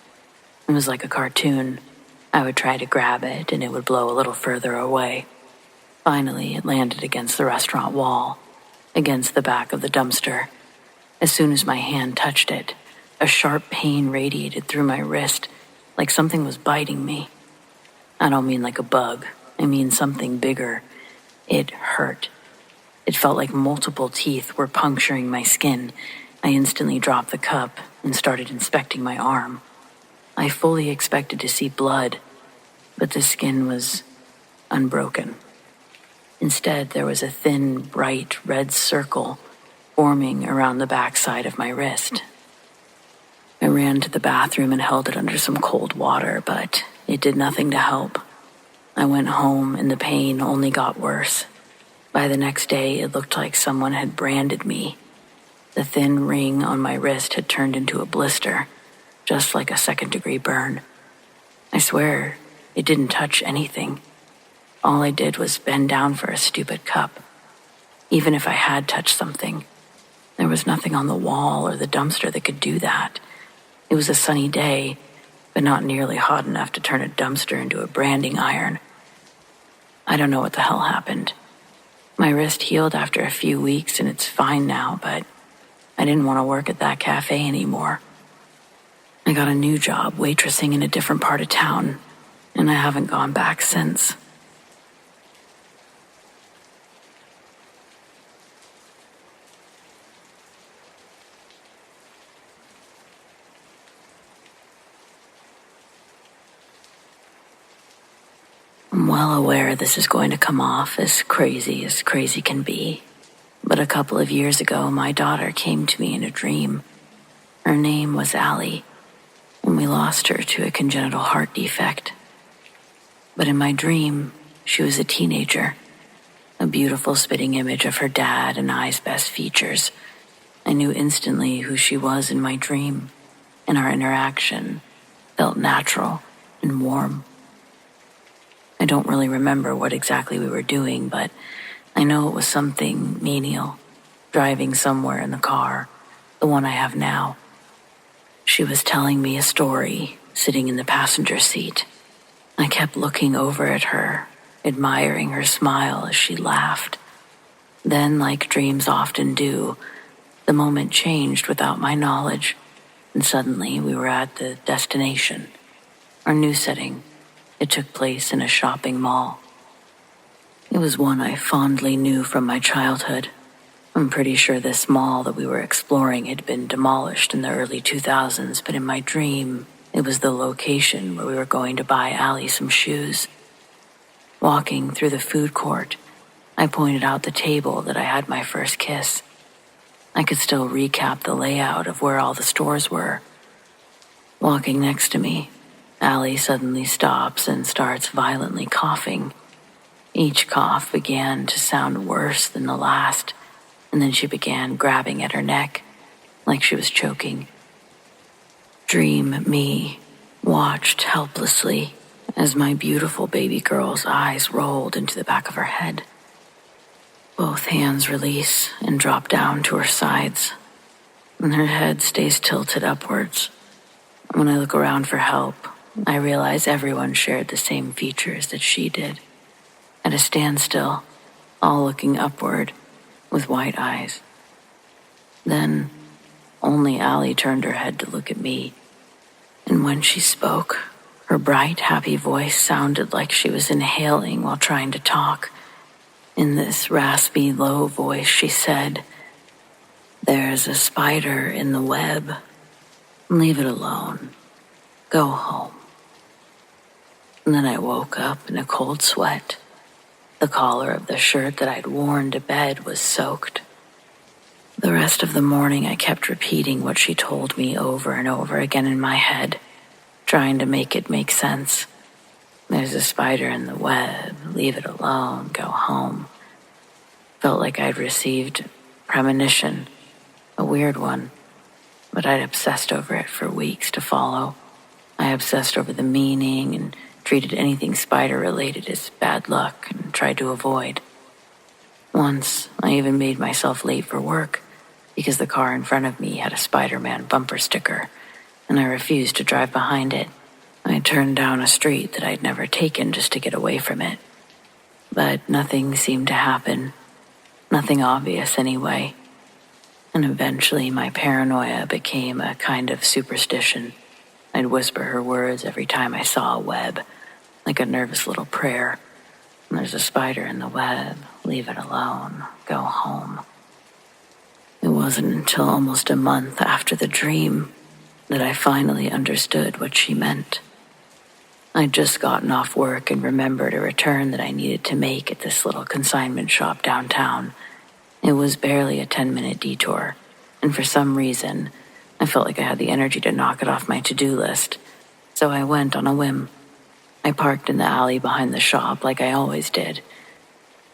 It was like a cartoon. I would try to grab it, and it would blow a little further away. Finally, it landed against the restaurant wall, against the back of the dumpster. As soon as my hand touched it, a sharp pain radiated through my wrist, like something was biting me. I don't mean like a bug. I mean something bigger. It hurt. It felt like multiple teeth were puncturing my skin. I instantly dropped the cup and started inspecting my arm. I fully expected to see blood, but the skin was unbroken. Instead, there was a thin, bright red circle forming around the backside of my wrist. I ran to the bathroom and held it under some cold water, but it did nothing to help. I went home and the pain only got worse. By the next day, it looked like someone had branded me. The thin ring on my wrist had turned into a blister, just like a second-degree burn. I swear, it didn't touch anything. All I did was bend down for a stupid cup. Even if I had touched something, there was nothing on the wall or the dumpster that could do that. It was a sunny day, but not nearly hot enough to turn a dumpster into a branding iron. I don't know what the hell happened. My wrist healed after a few weeks and it's fine now, but I didn't want to work at that cafe anymore. I got a new job waitressing in a different part of town, and I haven't gone back since. I'm well aware this is going to come off as crazy can be. But a couple of years ago, my daughter came to me in a dream. Her name was Allie, and we lost her to a congenital heart defect. But in my dream, she was a teenager, a beautiful spitting image of her dad and I's best features. I knew instantly who she was in my dream, and our interaction felt natural and warm. I don't really remember what exactly we were doing, but I know it was something menial, driving somewhere in the car, the one I have now. She was telling me a story, sitting in the passenger seat. I kept looking over at her, admiring her smile as she laughed. Then, like dreams often do, the moment changed without my knowledge, and suddenly we were at the destination. Our new setting. It took place in a shopping mall. It was one I fondly knew from my childhood. I'm pretty sure this mall that we were exploring had been demolished in the early 2000s, but in my dream, it was the location where we were going to buy Allie some shoes. Walking through the food court, I pointed out the table that I had my first kiss. I could still recap the layout of where all the stores were. Walking next to me, Allie suddenly stops and starts violently coughing. Each cough began to sound worse than the last, and then she began grabbing at her neck, like she was choking. Dream me watched helplessly as my beautiful baby girl's eyes rolled into the back of her head. Both hands release and drop down to her sides, and her head stays tilted upwards. When I look around for help, I realize everyone shared the same features that she did. At a standstill, all looking upward with white eyes. Then, only Allie turned her head to look at me, and when she spoke, her bright, happy voice sounded like she was inhaling while trying to talk. In this raspy, low voice, she said, "There's a spider in the web. Leave it alone. Go home." And then I woke up in a cold sweat. The collar of the shirt that I'd worn to bed was soaked. The rest of the morning I kept repeating what she told me over and over again in my head, trying to make it make sense. There's a spider in the web, leave it alone, go home. Felt like I'd received premonition, a weird one, but I'd obsessed over it for weeks to follow. I obsessed over the meaning and treated anything spider-related as bad luck and tried to avoid. Once, I even made myself late for work because the car in front of me had a Spider-Man bumper sticker, and I refused to drive behind it. I turned down a street that I'd never taken just to get away from it. But nothing seemed to happen. Nothing obvious anyway. And eventually my paranoia became a kind of superstition. I'd whisper her words every time I saw a web, like a nervous little prayer. There's a spider in the web, leave it alone, go home. It wasn't until almost a month after the dream that I finally understood what she meant. I'd just gotten off work and remembered a return that I needed to make at this little consignment shop downtown. It was barely a 10-minute detour, and for some reason, I felt like I had the energy to knock it off my to-do list, so I went on a whim. I parked in the alley behind the shop like I always did.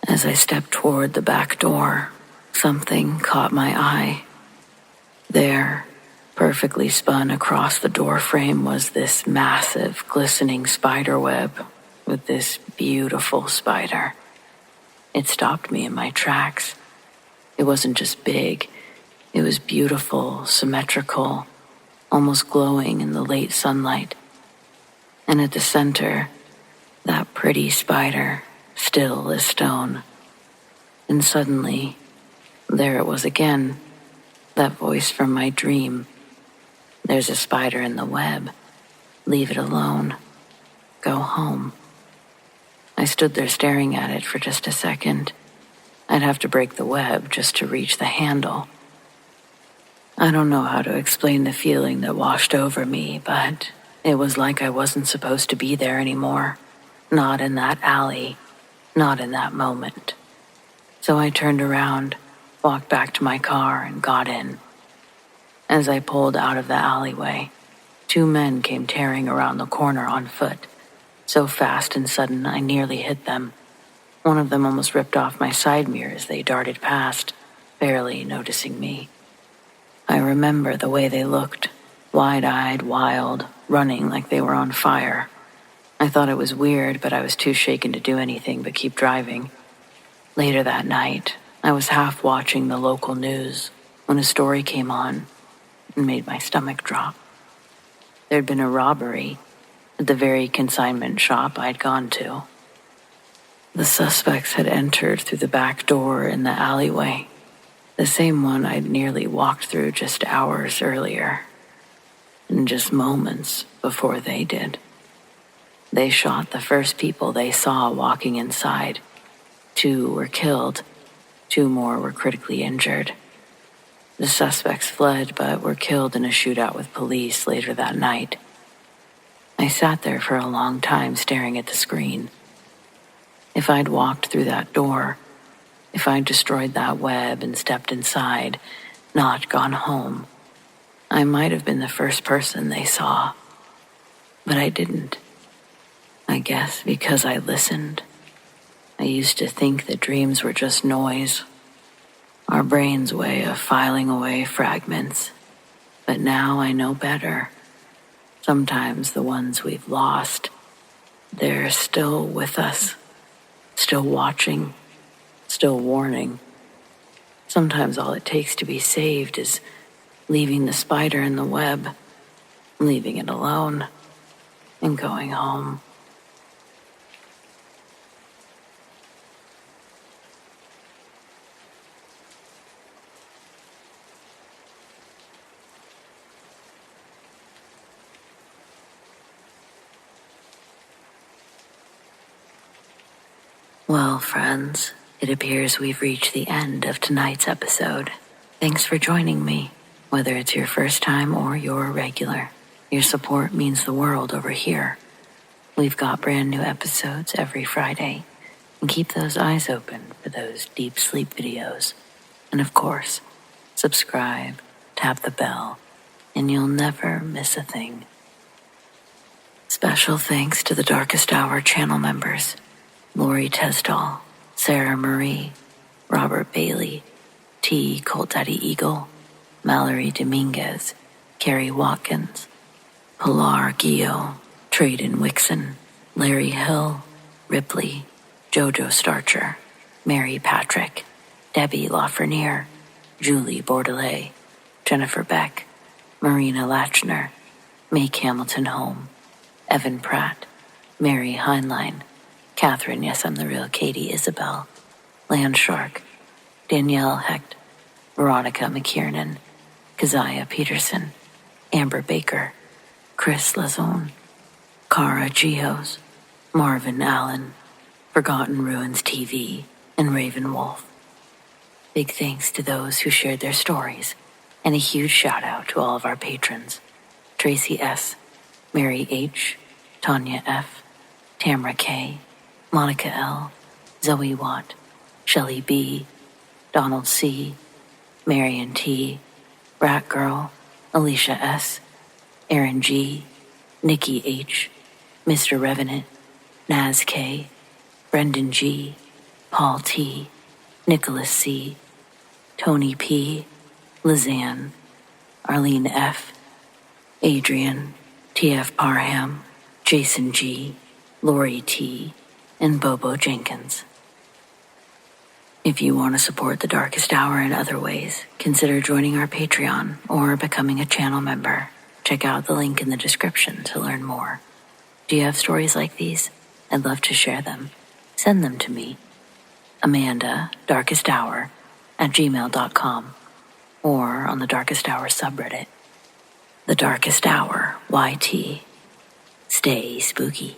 As I stepped toward the back door, something caught my eye. There, perfectly spun across the door frame, was this massive, glistening spider web with this beautiful spider. It stopped me in my tracks. It wasn't just big. It was beautiful, symmetrical, almost glowing in the late sunlight. And at the center, that pretty spider, still as stone. And suddenly, there it was again, that voice from my dream. There's a spider in the web. Leave it alone. Go home. I stood there staring at it for just a second. I'd have to break the web just to reach the handle. I don't know how to explain the feeling that washed over me, but it was like I wasn't supposed to be there anymore. Not in that alley. Not in that moment. So I turned around, walked back to my car, and got in. As I pulled out of the alleyway, 2 men came tearing around the corner on foot. So fast and sudden, I nearly hit them. One of them almost ripped off my side mirror as they darted past, barely noticing me. I remember the way they looked, wide-eyed, wild, running like they were on fire. I thought it was weird, but I was too shaken to do anything but keep driving. Later that night, I was half watching the local news when a story came on and made my stomach drop. There'd been a robbery at the very consignment shop I'd gone to. The suspects had entered through the back door in the alleyway, the same one I'd nearly walked through just hours earlier, and just moments before they did. They shot the first people they saw walking inside. 2 were killed, 2 more were critically injured. The suspects fled but were killed in a shootout with police later that night. I sat there for a long time staring at the screen. If I'd walked through that door, if I'd destroyed that web and stepped inside, not gone home, I might have been the first person they saw. But I didn't. I guess because I listened. I used to think that dreams were just noise, our brain's way of filing away fragments. But now I know better. Sometimes the ones we've lost, they're still with us, still watching, still warning. Sometimes all it takes to be saved is leaving the spider in the web, leaving it alone, and going home. Well, friends, it appears we've reached the end of tonight's episode. Thanks for joining me, whether it's your first time or you're a regular. Your support means the world over here. We've got brand new episodes every Friday, and keep those eyes open for those deep sleep videos. And of course, subscribe, tap the bell, and you'll never miss a thing. Special thanks to the Darkest Hour channel members: Lori TESDAHL, Sarah Marie, Robert Bailey, T. COLTDADDY Eagle, Mallory Dominguez, KARI Watkins, PILAR Gio, TREDEN WIXSON, Larry Hill, RIPLEY, JOJO STARCHER, Mary Patrick, Debbie LAFRENIERE, Julie Bourdelais, Jennifer BECK, MARINA LACHNER, Make Hamilton Home, Evan Pratt, Mary Hineline, Katharine, Yes.ImtherealKatie, Isabelle, Landshark, Danielle Hecht, Veronica Mckiernan, Keziah Pietersen, Amber Baker, Khris Lauzon, Kara Geos, Marvin Allen, ForgottenruinsTV, and Raven Wolf. Big thanks to those who shared their stories, and a huge shout out to all of our patrons: Tracy S., Mary H., Tanya F., Tamara K., Monica L., Zoe Watt, Shelley B., Donald C., Marion T., Rat Girl, Alicia S., Aaron G., Nikki H., Mr. Revenant, Naz K., Brendan G., Paul T., Nicholas C., Tony P., Lizanne, Arlene F., Adrian, T.F. Parham, Jason G., Lori T., and Bobo Jenkins. If you want to support The Darkest Hour in other ways, consider joining our Patreon or becoming a channel member. Check out the link in the description to learn more. Do you have stories like these? I'd love to share them. Send them to me, Amanda, Darkest Hour, @gmail.com, or on the Darkest Hour subreddit, The Darkest Hour YT. Stay spooky.